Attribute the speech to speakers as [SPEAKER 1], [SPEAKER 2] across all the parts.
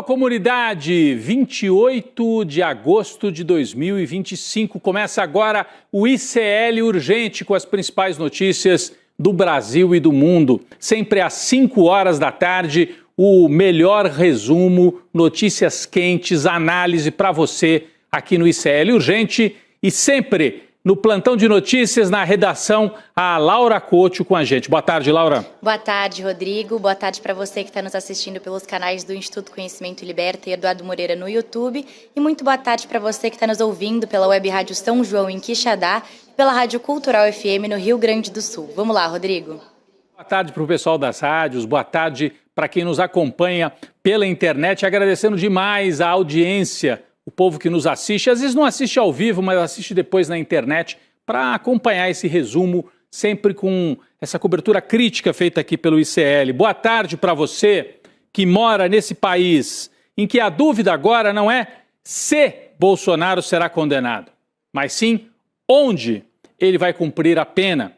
[SPEAKER 1] Alô, comunidade! 28 de agosto de 2025. Começa agora o ICL Urgente com as principais notícias do Brasil e do mundo. Sempre às 5 horas da tarde, o melhor resumo, notícias quentes, análise para você aqui no ICL Urgente. E sempre no plantão de notícias, na redação, a Laura Couto com a gente. Boa tarde, Laura.
[SPEAKER 2] Boa tarde, Rodrigo. Boa tarde para você que está nos assistindo pelos canais do Instituto Conhecimento Liberta e Eduardo Moreira no YouTube. E muito boa tarde para você que está nos ouvindo pela Web Rádio São João em Quixadá e pela Rádio Cultural FM no Rio Grande do Sul. Vamos lá, Rodrigo.
[SPEAKER 1] Boa tarde para o pessoal das rádios, boa tarde para quem nos acompanha pela internet. Agradecendo demais a audiência, o povo que nos assiste, às vezes não assiste ao vivo, mas assiste depois na internet, para acompanhar esse resumo, sempre com essa cobertura crítica feita aqui pelo ICL. Boa tarde para você que mora nesse país em que a dúvida agora não é se Bolsonaro será condenado, mas sim onde ele vai cumprir a pena.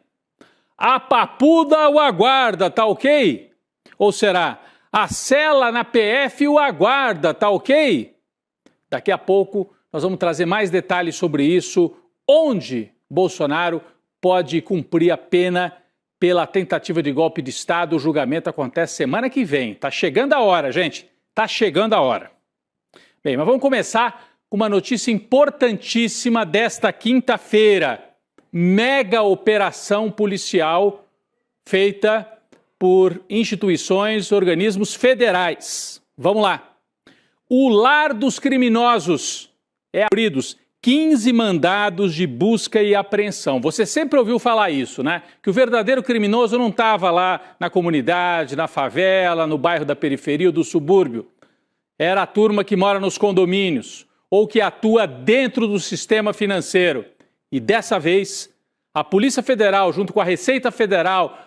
[SPEAKER 1] A papuda o aguarda, tá ok? Ou será a cela na PF o aguarda, tá ok? Daqui a pouco nós vamos trazer mais detalhes sobre isso, onde Bolsonaro pode cumprir a pena pela tentativa de golpe de Estado. O julgamento acontece semana que vem. Tá chegando a hora, gente. Tá chegando a hora. Bem, mas vamos começar com uma notícia importantíssima desta quinta-feira. Mega operação policial feita por instituições, organismos federais. Vamos lá. O lar dos criminosos é abridos 15 mandados de busca e apreensão. Você sempre ouviu falar isso, né? Que o verdadeiro criminoso não estava lá na comunidade, na favela, no bairro da periferia ou do subúrbio. Era a turma que mora nos condomínios ou que atua dentro do sistema financeiro. E dessa vez, a Polícia Federal, junto com a Receita Federal,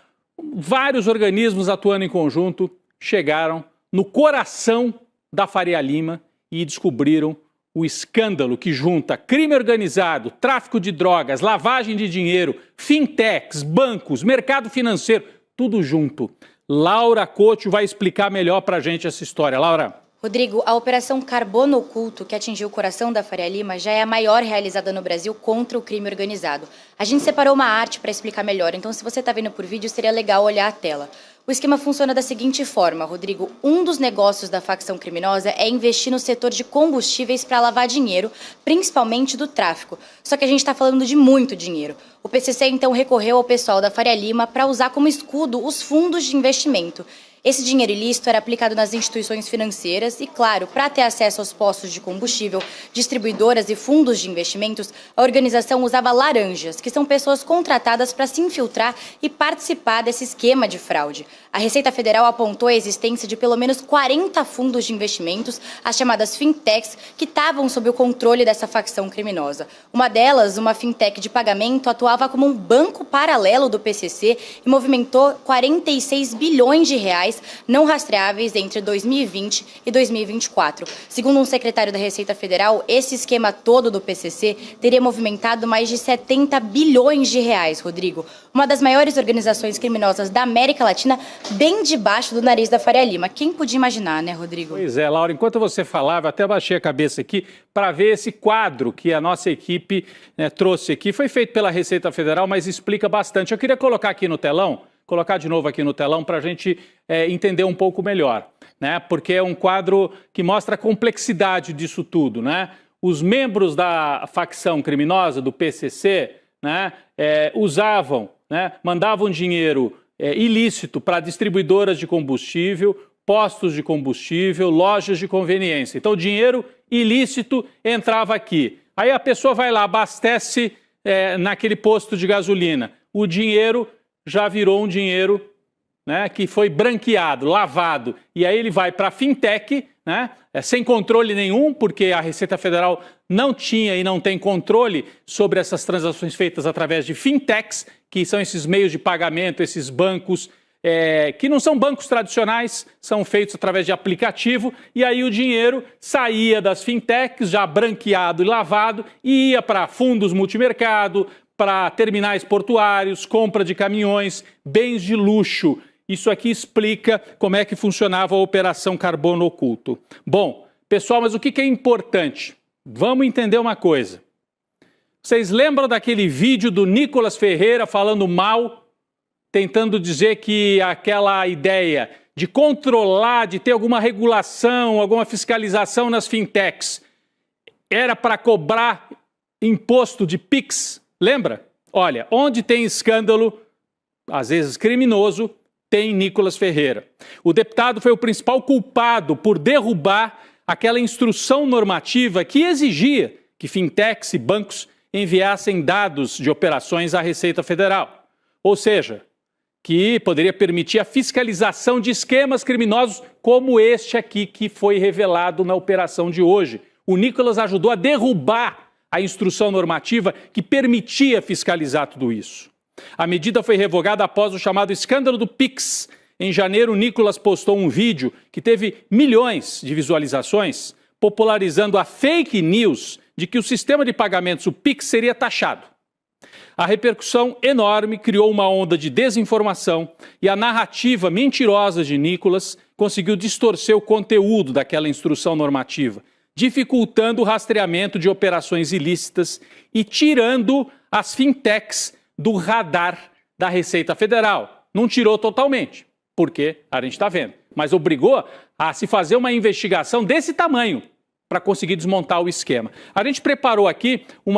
[SPEAKER 1] vários organismos atuando em conjunto, chegaram no coração da Faria Lima e descobriram o escândalo que junta crime organizado, tráfico de drogas, lavagem de dinheiro, fintechs, bancos, mercado financeiro, tudo junto. Laura Couto vai explicar melhor para a gente essa história. Laura.
[SPEAKER 2] Rodrigo, a Operação Carbono Oculto, que atingiu o coração da Faria Lima, já é a maior realizada no Brasil contra o crime organizado. A gente separou uma arte para explicar melhor, então se você está vendo por vídeo, seria legal olhar a tela. O esquema funciona da seguinte forma, Rodrigo. Um dos negócios da facção criminosa é investir no setor de combustíveis para lavar dinheiro, principalmente do tráfico. Só que a gente está falando de muito dinheiro. O PCC, então, recorreu ao pessoal da Faria Lima para usar como escudo os fundos de investimento. Esse dinheiro ilícito era aplicado nas instituições financeiras e, claro, para ter acesso aos postos de combustível, distribuidoras e fundos de investimentos, a organização usava laranjas, que são pessoas contratadas para se infiltrar e participar desse esquema de fraude. A Receita Federal apontou a existência de pelo menos 40 fundos de investimentos, as chamadas fintechs, que estavam sob o controle dessa facção criminosa. Uma delas, uma fintech de pagamento, atuava como um banco paralelo do PCC e movimentou 46 bilhões de reais não rastreáveis entre 2020 e 2024. Segundo um secretário da Receita Federal, esse esquema todo do PCC teria movimentado mais de 70 bilhões de reais, Rodrigo. Uma das maiores organizações criminosas da América Latina, bem debaixo do nariz da Faria Lima. Quem podia imaginar, né, Rodrigo?
[SPEAKER 1] Pois é, Laura, enquanto você falava, até baixei a cabeça aqui para ver esse quadro que a nossa equipe trouxe aqui. Foi feito pela Receita Federal, mas explica bastante. Eu queria colocar aqui no telão, colocar de novo aqui no telão para a gente entender um pouco melhor, né? Porque é um quadro que mostra a complexidade disso tudo, né? Os membros da facção criminosa, do PCC, né, usavam, né, mandavam dinheiro ilícito para distribuidoras de combustível, postos de combustível, lojas de conveniência. Então, o dinheiro ilícito entrava aqui. Aí a pessoa vai lá, abastece naquele posto de gasolina. O dinheiro já virou um dinheiro, né, que foi branqueado, lavado. E aí ele vai para a fintech, né, sem controle nenhum, porque a Receita Federal não tinha e não tem controle sobre essas transações feitas através de fintechs, que são esses meios de pagamento, esses bancos, que não são bancos tradicionais, são feitos através de aplicativo, e aí o dinheiro saía das fintechs, já branqueado e lavado, e ia para fundos multimercado, para terminais portuários, compra de caminhões, bens de luxo. isso aqui explica como é que funcionava a Operação Carbono Oculto. Bom, pessoal, mas o que é importante? Vamos entender uma coisa. Vocês lembram daquele vídeo do Nicolas Ferreira falando mal, tentando dizer que aquela ideia de controlar, de ter alguma regulação, alguma fiscalização nas fintechs, era para cobrar imposto de PIX? Lembra? Olha, onde tem escândalo, às vezes criminoso, tem Nicolas Ferreira. O deputado foi o principal culpado por derrubar aquela instrução normativa que exigia que fintechs e bancos enviassem dados de operações à Receita Federal. Ou seja, que poderia permitir a fiscalização de esquemas criminosos como este aqui que foi revelado na operação de hoje. O Nicolas ajudou a derrubar a instrução normativa que permitia fiscalizar tudo isso. A medida foi revogada após o chamado escândalo do PIX. Em janeiro, o Nicolas postou um vídeo que teve milhões de visualizações, popularizando a fake news de que o sistema de pagamentos, o PIX, seria taxado. A repercussão enorme criou uma onda de desinformação e a narrativa mentirosa de Nicolas conseguiu distorcer o conteúdo daquela instrução normativa, dificultando o rastreamento de operações ilícitas e tirando as fintechs do radar da Receita Federal. Não tirou totalmente, porque a gente está vendo, mas obrigou a se fazer uma investigação desse tamanho para conseguir desmontar o esquema. A gente preparou aqui um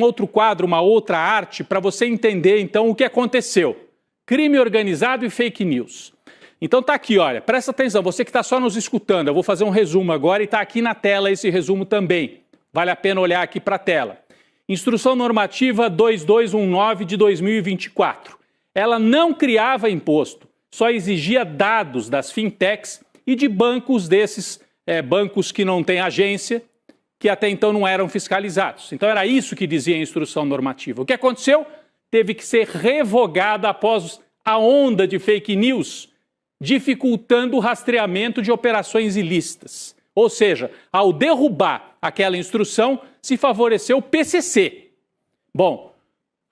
[SPEAKER 1] outro quadro, uma outra arte, para você entender, então, o que aconteceu. Crime organizado e fake news. Então tá aqui, olha, presta atenção, você que está só nos escutando, eu vou fazer um resumo agora e está aqui na tela esse resumo também. Vale a pena olhar aqui para a tela. Instrução Normativa 2219 de 2024. Ela não criava imposto, só exigia dados das fintechs e de bancos desses bancos que não têm agência, que até então não eram fiscalizados. Então era isso que dizia a instrução normativa. O que aconteceu? Teve que ser revogada após a onda de fake news, dificultando o rastreamento de operações ilícitas. Ou seja, ao derrubar aquela instrução, se favoreceu o PCC. Bom,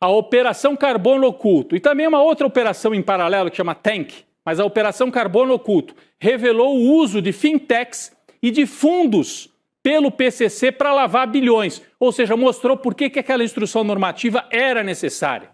[SPEAKER 1] a Operação Carbono Oculto e também uma outra operação em paralelo que chama TANK, mas a Operação Carbono Oculto revelou o uso de fintechs e de fundos pelo PCC para lavar bilhões, ou seja, mostrou por que aquela instrução normativa era necessária.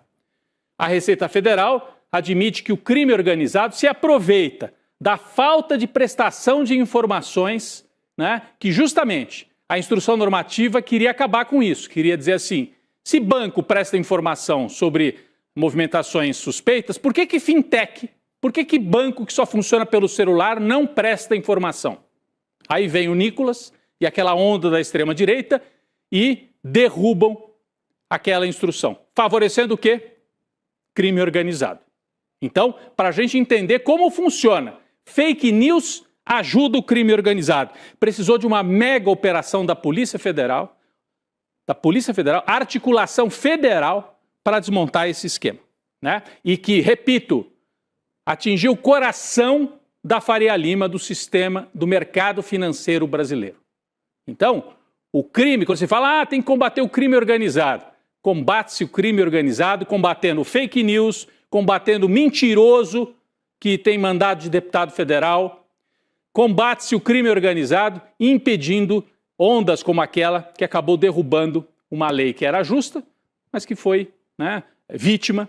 [SPEAKER 1] A Receita Federal admite que o crime organizado se aproveita da falta de prestação de informações, né, que justamente a instrução normativa queria acabar com isso, queria dizer assim, se banco presta informação sobre movimentações suspeitas, por que fintech, por que banco que só funciona pelo celular não presta informação? Aí vem o Nicolas e aquela onda da extrema-direita e derrubam aquela instrução, favorecendo o quê? Crime organizado. Então, para a gente entender como funciona, fake news ajuda o crime organizado. Precisou de uma mega operação da Polícia Federal, articulação federal para desmontar esse esquema, né? E que, repito, atingiu o coração da Faria Lima, do sistema, do mercado financeiro brasileiro. Então, o crime, quando você fala, tem que combater o crime organizado, combate-se o crime organizado combatendo fake news, combatendo o mentiroso que tem mandado de deputado federal, combate-se o crime organizado impedindo ondas como aquela que acabou derrubando uma lei que era justa, mas que foi, né, vítima,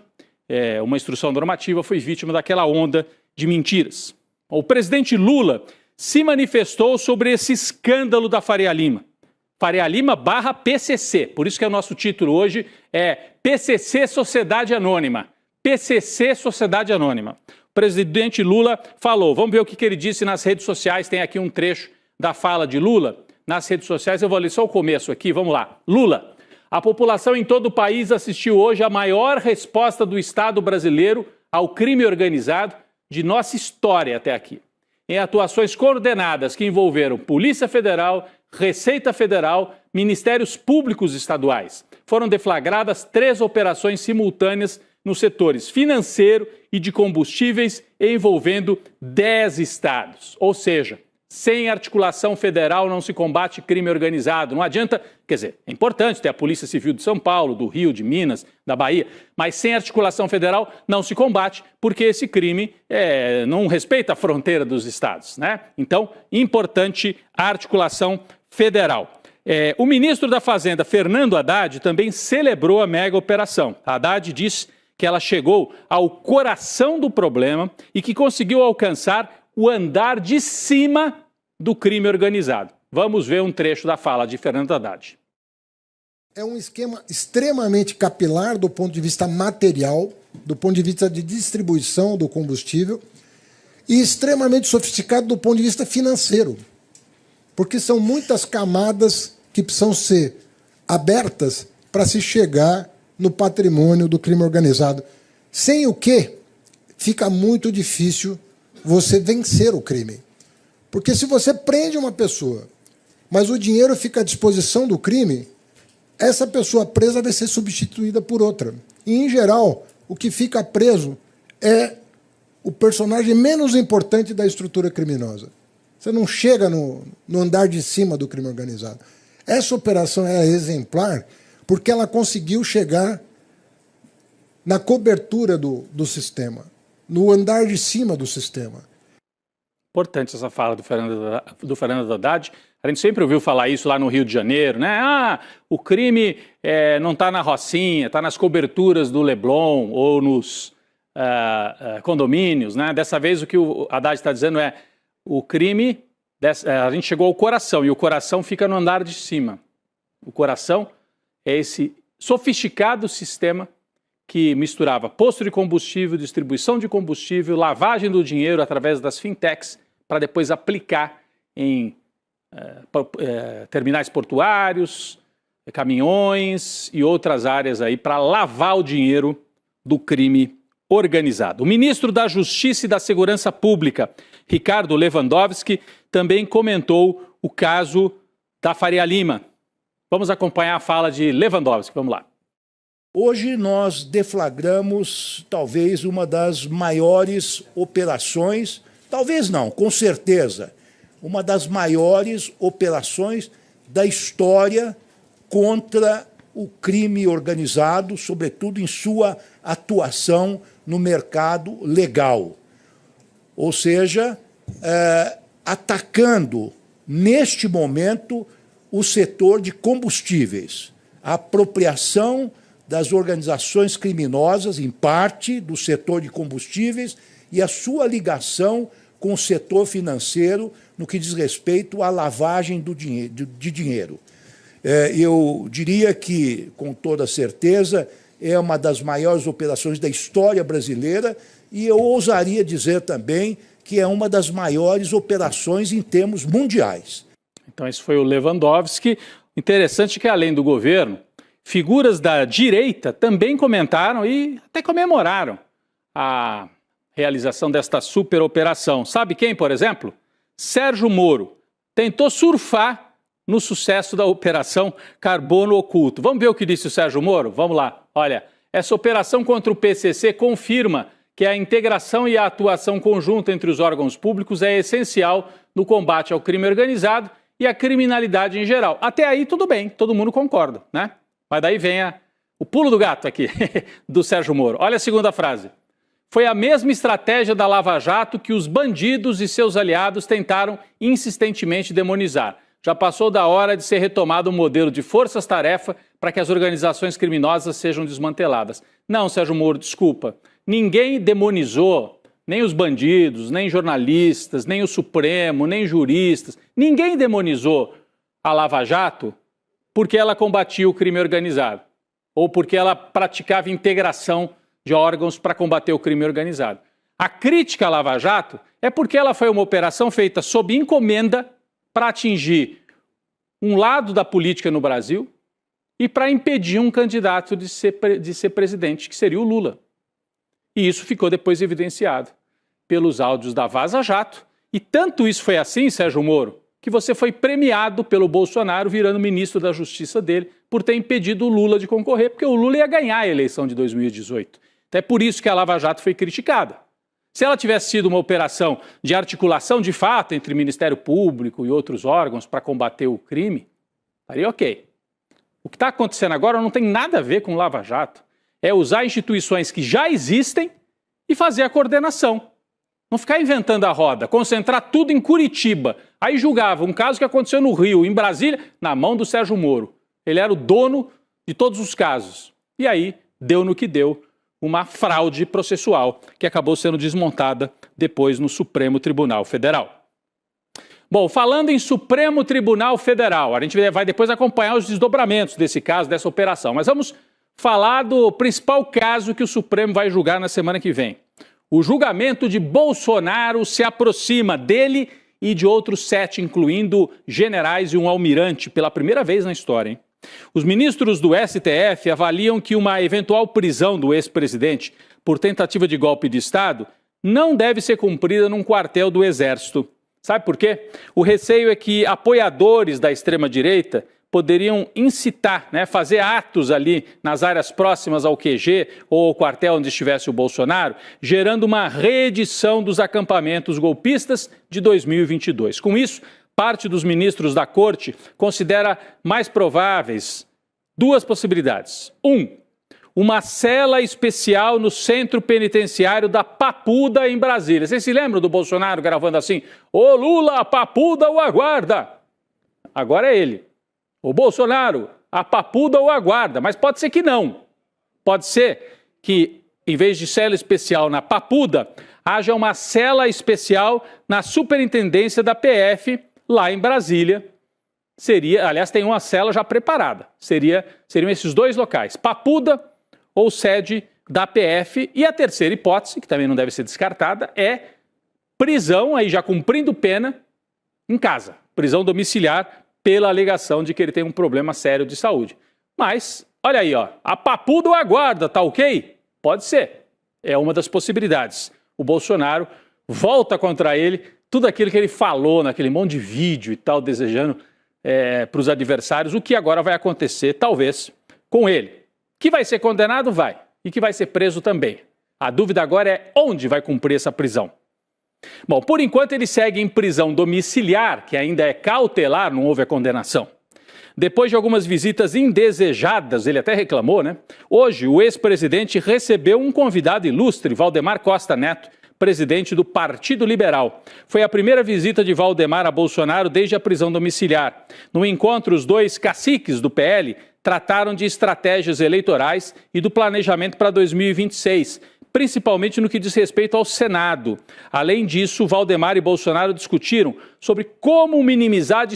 [SPEAKER 1] uma instrução normativa foi vítima daquela onda de mentiras. O presidente Lula se manifestou sobre esse escândalo da Faria Lima. Faria Lima / PCC, por isso que o nosso título hoje é PCC Sociedade Anônima. PCC Sociedade Anônima. O presidente Lula falou, vamos ver o que ele disse nas redes sociais, tem aqui um trecho da fala de Lula. Nas redes sociais, eu vou ler só o começo aqui, vamos lá. Lula, a população em todo o país assistiu hoje à maior resposta do Estado brasileiro ao crime organizado de nossa história até aqui. Em atuações coordenadas que envolveram Polícia Federal, Receita Federal, Ministérios Públicos Estaduais. Foram deflagradas 3 operações simultâneas nos setores financeiro e de combustíveis envolvendo 10 estados. Ou seja, Sem articulação federal não se combate crime organizado. Não adianta, quer dizer, é importante ter a Polícia Civil de São Paulo, do Rio, de Minas, da Bahia, mas sem articulação federal não se combate, porque esse crime não respeita a fronteira dos estados, né? Então, importante a articulação federal. O ministro da Fazenda, Fernando Haddad, também celebrou a mega operação. Haddad disse que ela chegou ao coração do problema e que conseguiu alcançar o andar de cima do crime organizado. Vamos ver um trecho da fala de Fernando Haddad.
[SPEAKER 3] É um esquema extremamente capilar do ponto de vista material, do ponto de vista de distribuição do combustível e extremamente sofisticado do ponto de vista financeiro, porque são muitas camadas que precisam ser abertas para se chegar no patrimônio do crime organizado, sem o que fica muito difícil você vencer o crime. Porque se você prende uma pessoa, mas o dinheiro fica à disposição do crime, essa pessoa presa vai ser substituída por outra. E, em geral, o que fica preso é o personagem menos importante da estrutura criminosa. Você não chega no andar de cima do crime organizado. Essa operação é exemplar porque ela conseguiu chegar na cobertura do sistema, no andar de cima do sistema.
[SPEAKER 1] Importante essa fala do Fernando Haddad. A gente sempre ouviu falar isso lá no Rio de Janeiro, né? O crime não está na Rocinha, está nas coberturas do Leblon ou nos condomínios, né? Dessa vez o que o Haddad está dizendo é o crime, a gente chegou ao coração e o coração fica no andar de cima. O coração é esse sofisticado sistema que misturava posto de combustível, distribuição de combustível, lavagem do dinheiro através das fintechs, para depois aplicar em terminais portuários, caminhões e outras áreas aí para lavar o dinheiro do crime organizado. O ministro da Justiça e da Segurança Pública, Ricardo Lewandowski, também comentou o caso da Faria Lima. Vamos acompanhar a fala de Lewandowski, vamos lá.
[SPEAKER 4] Hoje nós deflagramos talvez uma das maiores operações, talvez não, com certeza, uma das maiores operações da história contra o crime organizado, sobretudo em sua atuação no mercado legal. Ou seja, atacando neste momento o setor de combustíveis, a apropriação das organizações criminosas, em parte, do setor de combustíveis e a sua ligação com o setor financeiro no que diz respeito à lavagem de dinheiro. Eu diria que, com toda certeza, é uma das maiores operações da história brasileira e eu ousaria dizer também que é uma das maiores operações em termos mundiais.
[SPEAKER 1] Então, esse foi o Lewandowski. Interessante que, além do governo, figuras da direita também comentaram e até comemoraram a realização desta superoperação. Sabe quem, por exemplo? Sérgio Moro tentou surfar no sucesso da Operação Carbono Oculto. Vamos ver o que disse o Sérgio Moro? Vamos lá. Olha, essa operação contra o PCC confirma que a integração e a atuação conjunta entre os órgãos públicos é essencial no combate ao crime organizado e à criminalidade em geral. Até aí tudo bem, todo mundo concorda, né? Mas daí vem o pulo do gato aqui, do Sérgio Moro. Olha a segunda frase. Foi a mesma estratégia da Lava Jato que os bandidos e seus aliados tentaram insistentemente demonizar. Já passou da hora de ser retomado um modelo de forças-tarefa para que as organizações criminosas sejam desmanteladas. Não, Sérgio Moro, desculpa. Ninguém demonizou, nem os bandidos, nem jornalistas, nem o Supremo, nem juristas. Ninguém demonizou a Lava Jato porque ela combatia o crime organizado ou porque ela praticava integração de órgãos para combater o crime organizado. A crítica à Lava Jato é porque ela foi uma operação feita sob encomenda para atingir um lado da política no Brasil e para impedir um candidato de ser presidente, que seria o Lula. E isso ficou depois evidenciado pelos áudios da Vaza Jato. E tanto isso foi assim, Sérgio Moro, que você foi premiado pelo Bolsonaro virando ministro da Justiça dele por ter impedido o Lula de concorrer, porque o Lula ia ganhar a eleição de 2018. Então é por isso que a Lava Jato foi criticada. Se ela tivesse sido uma operação de articulação de fato entre Ministério Público e outros órgãos para combater o crime, estaria ok. O que está acontecendo agora não tem nada a ver com Lava Jato. É usar instituições que já existem e fazer a coordenação. Não ficar inventando a roda, concentrar tudo em Curitiba. Aí julgava um caso que aconteceu no Rio, em Brasília, na mão do Sérgio Moro. Ele era o dono de todos os casos. E aí deu no que deu, uma fraude processual que acabou sendo desmontada depois no Supremo Tribunal Federal. Bom, falando em Supremo Tribunal Federal, a gente vai depois acompanhar os desdobramentos desse caso, dessa operação. Mas vamos falar do principal caso que o Supremo vai julgar na semana que vem. O julgamento de Bolsonaro se aproxima dele e de outros 7, incluindo generais e um almirante, pela primeira vez na história, hein? Os ministros do STF avaliam que uma eventual prisão do ex-presidente por tentativa de golpe de Estado não deve ser cumprida num quartel do Exército. Sabe por quê? O receio é que apoiadores da extrema-direita poderiam incitar, fazer atos ali nas áreas próximas ao QG ou ao quartel onde estivesse o Bolsonaro, gerando uma reedição dos acampamentos golpistas de 2022. Com isso, parte dos ministros da Corte considera mais prováveis 2 possibilidades. 1. Uma cela especial no centro penitenciário da Papuda, em Brasília. Vocês se lembram do Bolsonaro gravando assim? Ô Lula, a Papuda o aguarda. Agora é ele. O Bolsonaro, a Papuda o aguarda. Mas pode ser que não. Pode ser que, em vez de cela especial na Papuda, haja uma cela especial na Superintendência da PF, lá em Brasília. Aliás, tem uma cela já preparada. Seriam esses 2 locais, Papuda ou sede da PF. E a terceira hipótese, que também não deve ser descartada, é prisão, aí já cumprindo pena, em casa. Prisão domiciliar pela alegação de que ele tem um problema sério de saúde. Mas, olha aí, a Papuda o aguarda, tá ok? Pode ser. É uma das possibilidades. O Bolsonaro volta contra ele tudo aquilo que ele falou naquele monte de vídeo e tal, desejando para os adversários, o que agora vai acontecer, talvez, com ele. Que vai ser condenado, vai. E que vai ser preso também. A dúvida agora é onde vai cumprir essa prisão. Bom, por enquanto ele segue em prisão domiciliar, que ainda é cautelar, não houve a condenação. Depois de algumas visitas indesejadas, ele até reclamou, Hoje, o ex-presidente recebeu um convidado ilustre, Valdemar Costa Neto, presidente do Partido Liberal. Foi a primeira visita de Valdemar a Bolsonaro desde a prisão domiciliar. No encontro, os 2 caciques do PL trataram de estratégias eleitorais e do planejamento para 2026, principalmente no que diz respeito ao Senado. Além disso, Valdemar e Bolsonaro discutiram sobre como minimizar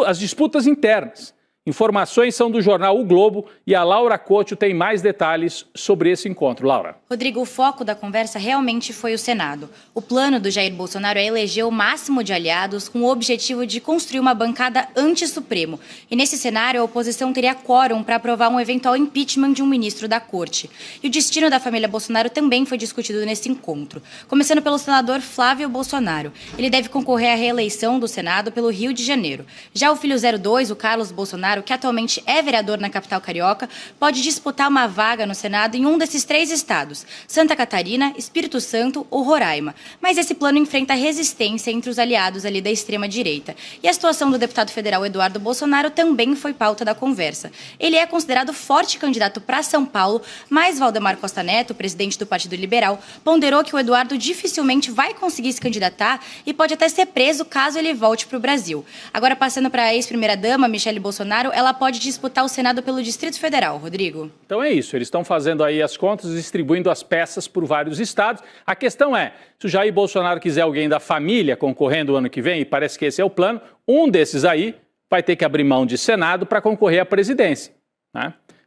[SPEAKER 1] as disputas internas. Informações são do jornal O Globo e a Laura Couto tem mais detalhes sobre esse encontro. Laura.
[SPEAKER 2] Rodrigo, o foco da conversa realmente foi o Senado. O plano do Jair Bolsonaro é eleger o máximo de aliados com o objetivo de construir uma bancada anti-Supremo. E nesse cenário, a oposição teria quórum para aprovar um eventual impeachment de um ministro da Corte. E o destino da família Bolsonaro também foi discutido nesse encontro. Começando pelo senador Flávio Bolsonaro. Ele deve concorrer à reeleição do Senado pelo Rio de Janeiro. Já o filho 02, o Carlos Bolsonaro, que atualmente é vereador na capital carioca, pode disputar uma vaga no Senado em um desses 3 estados, Santa Catarina, Espírito Santo ou Roraima. Mas esse plano enfrenta resistência entre os aliados ali da extrema-direita. E a situação do deputado federal Eduardo Bolsonaro também foi pauta da conversa. Ele é considerado forte candidato para São Paulo, mas Valdemar Costa Neto, presidente do Partido Liberal, ponderou que o Eduardo dificilmente vai conseguir se candidatar e pode até ser preso caso ele volte para o Brasil. Agora, passando para a ex-primeira-dama, Michele Bolsonaro, ela pode disputar o Senado pelo Distrito Federal. Rodrigo.
[SPEAKER 1] Então é isso, eles estão fazendo aí as contas, distribuindo as peças por vários estados. A questão é, se o Jair Bolsonaro quiser alguém da família concorrendo o ano que vem, e parece que esse é o plano, um desses aí vai ter que abrir mão de Senado para concorrer à presidência,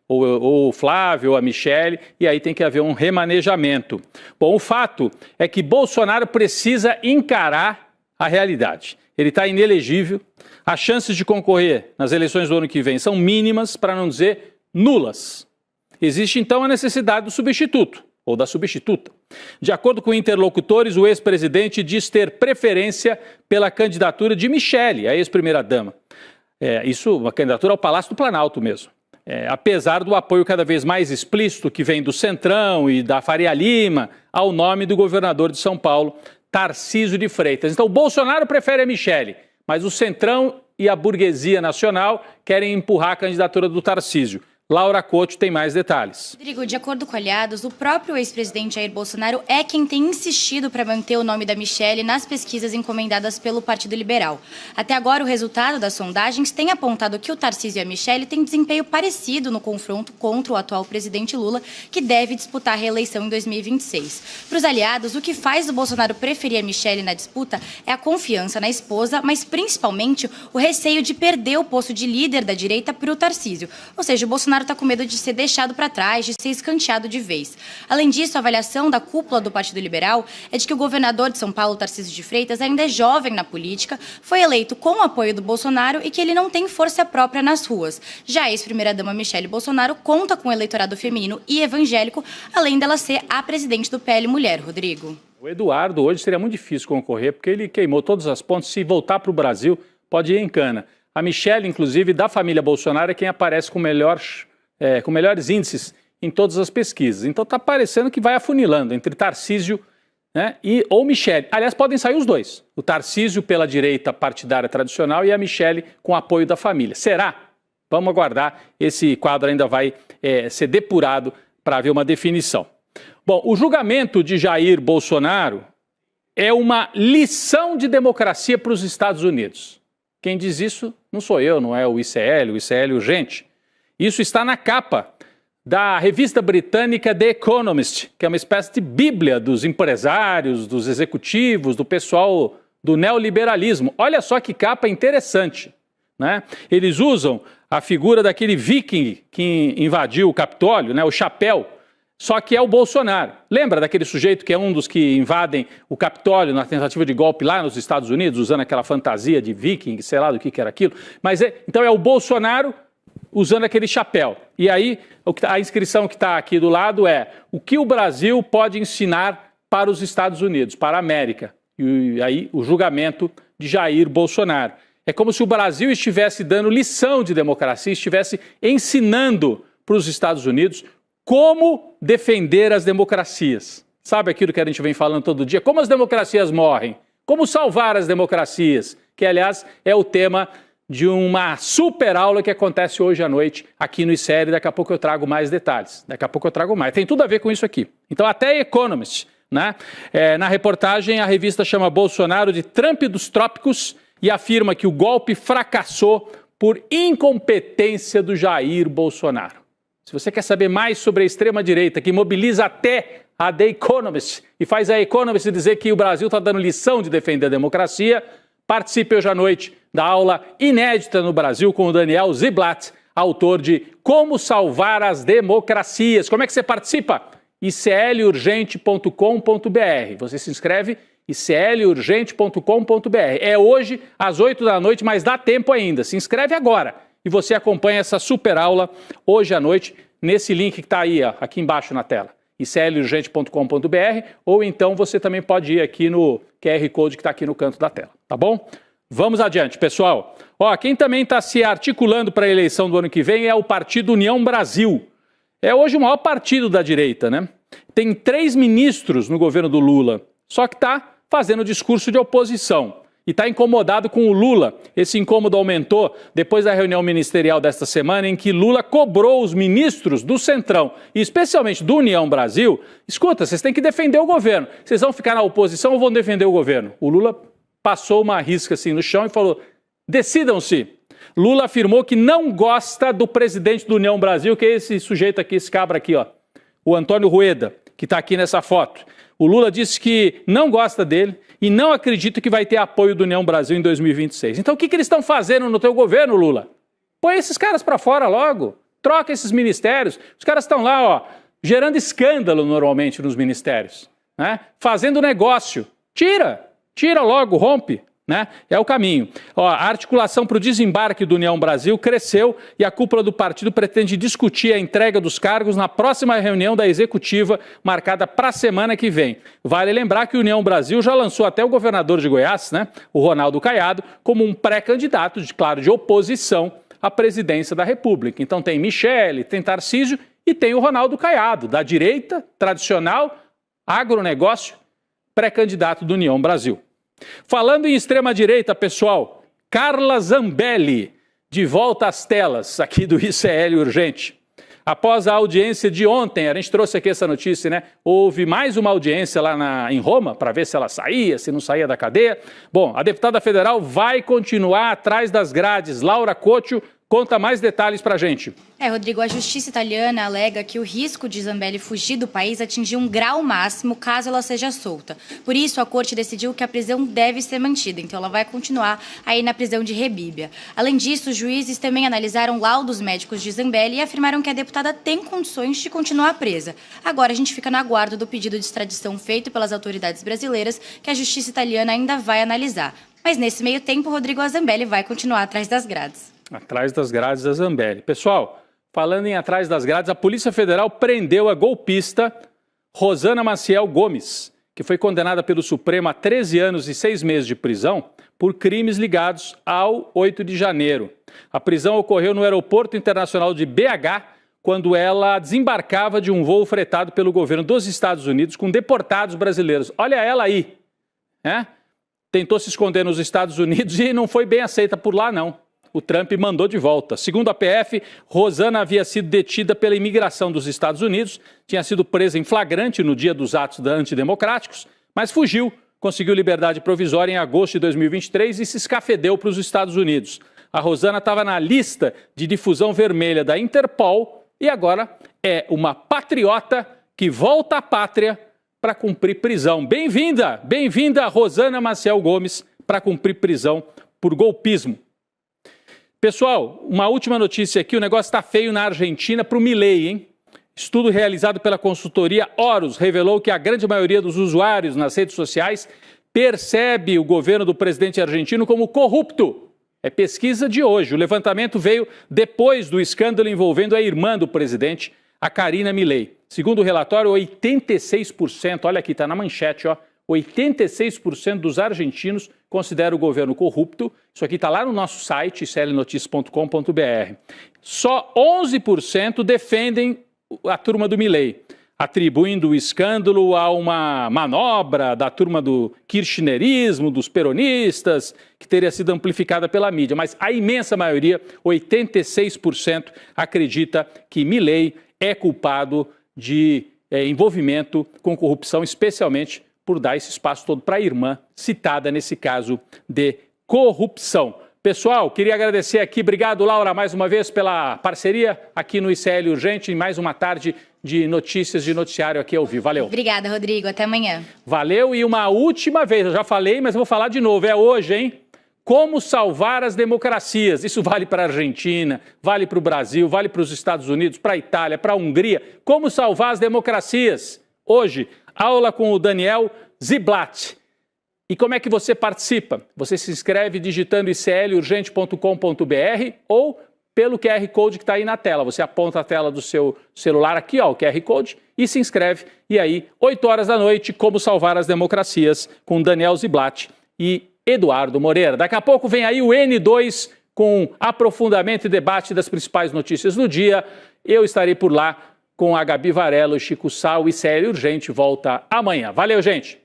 [SPEAKER 1] ou o Flávio, ou a Michele, e aí tem que haver um remanejamento. Bom, o fato é que Bolsonaro precisa encarar a realidade. Ele está inelegível, as chances de concorrer nas eleições do ano que vem são mínimas, para não dizer nulas. Existe então a necessidade do substituto, ou da substituta. De acordo com interlocutores, o ex-presidente diz ter preferência pela candidatura de Michele, a ex-primeira-dama. Isso, uma candidatura ao Palácio do Planalto mesmo. apesar do apoio cada vez mais explícito que vem do Centrão e da Faria Lima ao nome do governador de São Paulo, Tarcísio de Freitas. Então, o Bolsonaro prefere a Michelle, mas o Centrão e a burguesia nacional querem empurrar a candidatura do Tarcísio. Laura Couto tem mais detalhes.
[SPEAKER 2] Rodrigo, de acordo com aliados, o próprio ex-presidente Jair Bolsonaro é quem tem insistido para manter o nome da Michelle nas pesquisas encomendadas pelo Partido Liberal. Até agora, o resultado das sondagens tem apontado que o Tarcísio e a Michelle têm desempenho parecido no confronto contra o atual presidente Lula, que deve disputar a reeleição em 2026. Para os aliados, o que faz o Bolsonaro preferir a Michelle na disputa é a confiança na esposa, mas principalmente o receio de perder o posto de líder da direita para o Tarcísio. Ou seja, o Bolsonaro está com medo de ser deixado para trás, de ser escanteado de vez. Além disso, a avaliação da cúpula do Partido Liberal é de que o governador de São Paulo, Tarcísio de Freitas, ainda é jovem na política, foi eleito com o apoio do Bolsonaro e que ele não tem força própria nas ruas. Já a ex-primeira-dama Michelle Bolsonaro conta com o eleitorado feminino e evangélico, além dela ser a presidente do PL Mulher, Rodrigo.
[SPEAKER 1] O Eduardo hoje seria muito difícil concorrer, porque ele queimou todas as pontes. Se voltar para o Brasil, pode ir em cana. A Michelle, inclusive, da família Bolsonaro, é quem aparece com melhores índices em todas as pesquisas. Então está parecendo que vai afunilando entre Tarcísio, né, ou Michelle. Aliás, podem sair os dois. O Tarcísio pela direita partidária tradicional e a Michelle com apoio da família. Será? Vamos aguardar. Esse quadro ainda vai ser depurado para haver uma definição. Bom, o julgamento de Jair Bolsonaro é uma lição de democracia para os Estados Unidos. Quem diz isso não sou eu, não é o ICL urgente. Isso está na capa da revista britânica The Economist, que é uma espécie de bíblia dos empresários, dos executivos, do pessoal do neoliberalismo. Olha só que capa interessante, né? Eles usam a figura daquele viking que invadiu o Capitólio, né, o chapéu, só que é o Bolsonaro. Lembra daquele sujeito que é um dos que invadem o Capitólio na tentativa de golpe lá nos Estados Unidos, usando aquela fantasia de viking, sei lá do que era aquilo? Mas então é o Bolsonaro usando aquele chapéu. E aí, a inscrição que está aqui do lado é: o que o Brasil pode ensinar para os Estados Unidos, para a América? E aí, o julgamento de Jair Bolsonaro. É como se o Brasil estivesse dando lição de democracia, estivesse ensinando para os Estados Unidos como defender as democracias. Sabe aquilo que a gente vem falando todo dia? Como as democracias morrem? Como salvar as democracias? Que, aliás, é o tema de uma super aula que acontece hoje à noite aqui no ICL. Daqui a pouco eu trago mais detalhes. Daqui a pouco eu trago mais. Tem tudo a ver com isso aqui. Então, até Economist, né? Na reportagem, a revista chama Bolsonaro de Trump dos trópicos e afirma que o golpe fracassou por incompetência do Jair Bolsonaro. Se você quer saber mais sobre a extrema-direita, que mobiliza até a The Economist e faz a Economist dizer que o Brasil está dando lição de defender a democracia, participe hoje à noite da aula inédita no Brasil com o Daniel Ziblatt, autor de Como Salvar as Democracias. Como é que você participa? iclurgente.com.br. Você se inscreve, iclurgente.com.br. É hoje às 8 da noite, mas dá tempo ainda. Se inscreve agora e você acompanha essa super aula hoje à noite nesse link que está aí, ó, aqui embaixo na tela. iclurgente.com.br, ou então você também pode ir aqui no QR Code que está aqui no canto da tela, tá bom? Vamos adiante, pessoal. Ó, quem também está se articulando para a eleição do ano que vem é o Partido União Brasil. É hoje o maior partido da direita, né? Tem 3 ministros no governo do Lula, só que está fazendo discurso de oposição. E está incomodado com o Lula. Esse incômodo aumentou depois da reunião ministerial desta semana, em que Lula cobrou os ministros do Centrão, e especialmente do União Brasil: escuta, vocês têm que defender o governo. Vocês vão ficar na oposição ou vão defender o governo? O Lula passou uma risca assim no chão e falou: decidam-se. Lula afirmou que não gosta do presidente do União Brasil, que é esse sujeito aqui, esse cabra aqui, ó, o Antônio Rueda, que está aqui nessa foto. O Lula disse que não gosta dele e não acredita que vai ter apoio do União Brasil em 2026. Então o que eles estão fazendo no teu governo, Lula? Põe esses caras para fora logo, troca esses ministérios. Os caras estão lá, ó, gerando escândalo normalmente nos ministérios, né? Fazendo negócio. Tira logo, rompe. Né? É o caminho. Ó, a articulação para o desembarque do União Brasil cresceu e a cúpula do partido pretende discutir a entrega dos cargos na próxima reunião da executiva marcada para a semana que vem. Vale lembrar que o União Brasil já lançou até o governador de Goiás, né, o Ronaldo Caiado, como um pré-candidato, claro, de oposição a presidência da República. Então tem Michele, tem Tarcísio e tem o Ronaldo Caiado, da direita, tradicional, agronegócio, pré-candidato do União Brasil. Falando em extrema-direita, pessoal, Carla Zambelli, de volta às telas aqui do ICL Urgente. Após a audiência de ontem, a gente trouxe aqui essa notícia, né? Houve mais uma audiência lá em Roma para ver se ela saía, se não saía da cadeia. Bom, a deputada federal vai continuar atrás das grades. Laura Coccio conta mais detalhes para a gente.
[SPEAKER 2] Rodrigo, a justiça italiana alega que o risco de Zambelli fugir do país atingiu um grau máximo caso ela seja solta. Por isso, a corte decidiu que a prisão deve ser mantida, então ela vai continuar aí na prisão de Rebibbia. Além disso, os juízes também analisaram laudos médicos de Zambelli e afirmaram que a deputada tem condições de continuar presa. Agora a gente fica no aguardo do pedido de extradição feito pelas autoridades brasileiras, que a justiça italiana ainda vai analisar. Mas nesse meio tempo, Rodrigo, a Zambelli vai continuar atrás das grades.
[SPEAKER 1] Atrás das grades da Zambelli. Pessoal, falando em atrás das grades, a Polícia Federal prendeu a golpista Rosana Maciel Gomes, que foi condenada pelo Supremo a 13 anos e 6 meses de prisão por crimes ligados ao 8 de janeiro. A prisão ocorreu no Aeroporto Internacional de BH, quando ela desembarcava de um voo fretado pelo governo dos Estados Unidos com deportados brasileiros. Olha ela aí, né? Tentou se esconder nos Estados Unidos e não foi bem aceita por lá, não. O Trump mandou de volta. Segundo a PF, Rosana havia sido detida pela imigração dos Estados Unidos, tinha sido presa em flagrante no dia dos atos antidemocráticos, mas fugiu, conseguiu liberdade provisória em agosto de 2023 e se escafedeu para os Estados Unidos. A Rosana estava na lista de difusão vermelha da Interpol e agora é uma patriota que volta à pátria para cumprir prisão. Bem-vinda, Rosana Maciel Gomes, para cumprir prisão por golpismo. Pessoal, uma última notícia aqui, o negócio está feio na Argentina para o Milei, hein? Estudo realizado pela consultoria Horus revelou que a grande maioria dos usuários nas redes sociais percebe o governo do presidente argentino como corrupto. É pesquisa de hoje. O levantamento veio depois do escândalo envolvendo a irmã do presidente, a Karina Milei. Segundo o relatório, 86%, olha aqui, está na manchete, ó, 86% dos argentinos consideram o governo corrupto. Isso aqui está lá no nosso site, iclnoticias.com.br. Só 11% defendem a turma do Milei, atribuindo o escândalo a uma manobra da turma do kirchnerismo, dos peronistas, que teria sido amplificada pela mídia. Mas a imensa maioria, 86%, acredita que Milei é culpado de envolvimento com corrupção, especialmente por dar esse espaço todo para a irmã, citada nesse caso de corrupção. Pessoal, queria agradecer aqui, obrigado Laura mais uma vez pela parceria aqui no ICL Urgente, em mais uma tarde de notícias, de noticiário aqui ao vivo. Valeu.
[SPEAKER 2] Obrigada, Rodrigo, até amanhã.
[SPEAKER 1] Valeu, e uma última vez, eu já falei, mas vou falar de novo, é hoje, hein? Como salvar as democracias. Isso vale para a Argentina, vale para o Brasil, vale para os Estados Unidos, para a Itália, para a Hungria. Como salvar as democracias? Hoje, aula com o Daniel Ziblatt. E como é que você participa? Você se inscreve digitando iclurgente.com.br ou pelo QR Code que está aí na tela. Você aponta a tela do seu celular aqui, ó, o QR Code, e se inscreve. E aí, 8 horas da noite, Como Salvar as Democracias, com Daniel Ziblatt e Eduardo Moreira. Daqui a pouco vem aí o N2 com aprofundamento e debate das principais notícias do dia. Eu estarei por lá com a Gabi Varela, Chico Sá, o ICL Urgente volta amanhã. Valeu, gente!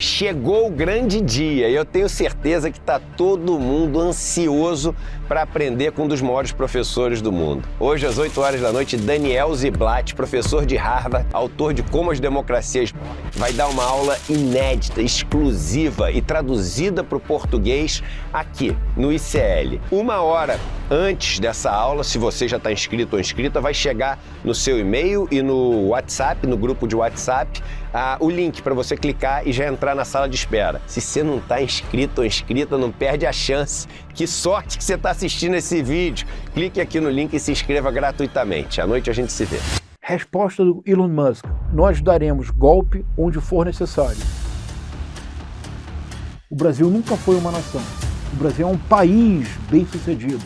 [SPEAKER 5] Chegou o grande dia e eu tenho certeza que está todo mundo ansioso para aprender com um dos maiores professores do mundo. Hoje, às 8 horas da noite, Daniel Ziblatt, professor de Harvard, autor de Como as Democracias, vai dar uma aula inédita, exclusiva e traduzida para o português aqui no ICL. 1 hora antes dessa aula, se você já está inscrito ou inscrita, vai chegar no seu e-mail e no WhatsApp, no grupo de WhatsApp, o link para você clicar e já entrar na sala de espera. Se você não está inscrito ou inscrita, não perde a chance. Que sorte que você está assistindo esse vídeo. Clique aqui no link e se inscreva gratuitamente. À noite a gente se vê.
[SPEAKER 6] Resposta do Elon Musk: nós daremos golpe onde for necessário. O Brasil nunca foi uma nação. O Brasil é um país bem-sucedido.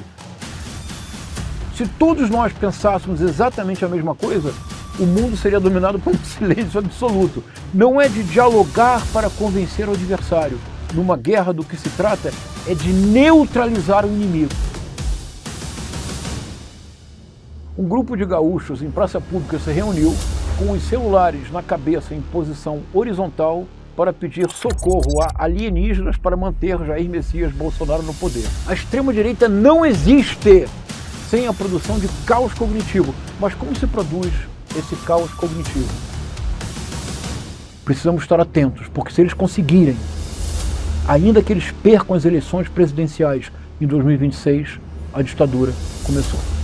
[SPEAKER 6] Se todos nós pensássemos exatamente a mesma coisa, o mundo seria dominado por um silêncio absoluto. Não é de dialogar para convencer o adversário. Numa guerra, do que se trata é de neutralizar o inimigo. Um grupo de gaúchos em praça pública se reuniu com os celulares na cabeça em posição horizontal para pedir socorro a alienígenas para manter Jair Messias Bolsonaro no poder. A extrema-direita não existe sem a produção de caos cognitivo. Mas como se produz esse caos cognitivo? Precisamos estar atentos, porque se eles conseguirem, ainda que eles percam as eleições presidenciais em 2026, a ditadura começou.